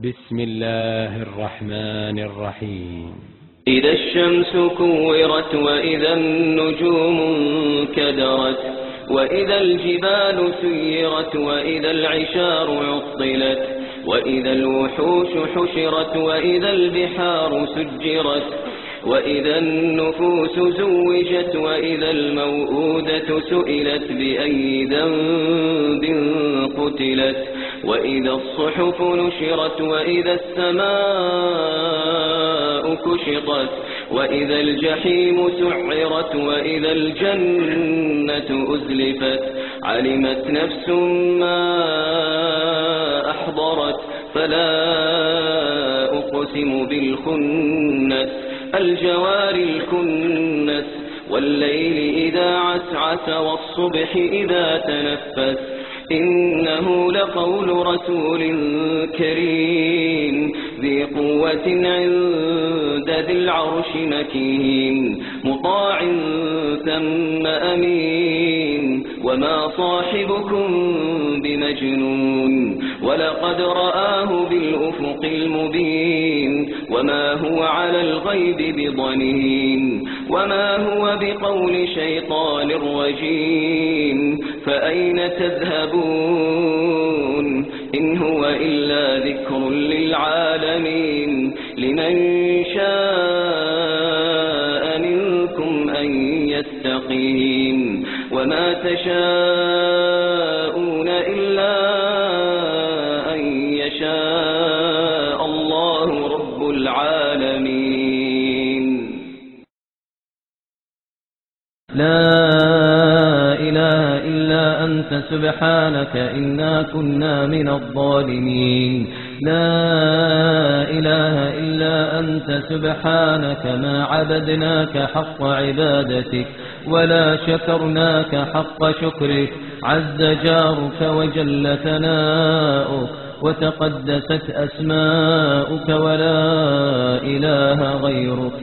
بسم الله الرحمن الرحيم. إذا الشمس كورت وإذا النجوم انكدرت وإذا الجبال سيرت وإذا العشار عطلت وإذا الوحوش حشرت وإذا البحار سجرت وإذا النفوس زوجت وإذا الموءودة سئلت بأي ذنب قتلت وإذا الصحف نشرت وإذا السماء كشطت وإذا الجحيم سعرت وإذا الجنة أزلفت علمت نفس ما أحضرت فلا أقسم بالخنس الجوار الكنس والليل إذا عسعس والصبح إذا تنفس إنه لقول رسول كريم ذي قوة عند ذي العرش مكين مطاع ثم أمين وما صاحبكم بمجنون ولقد رآه بالأفق المبين وما هو على الغيب بضنين وما هو بقول شيطان رجيم فأين تذهبون إن هو إلا ذكر للعالمين لمن شاء منكم أن يستقيم وما تشاءون إلا أن يشاء الله رب العالمين. لا إله إلا أنت سبحانك إنا كنا من الظالمين. لا إله إلا أنت سبحانك ما عبدناك حق عبادتك ولا شكرناك حق شكرك عز جارك وجل ثناؤك وتقدست أسماؤك ولا إله غيرك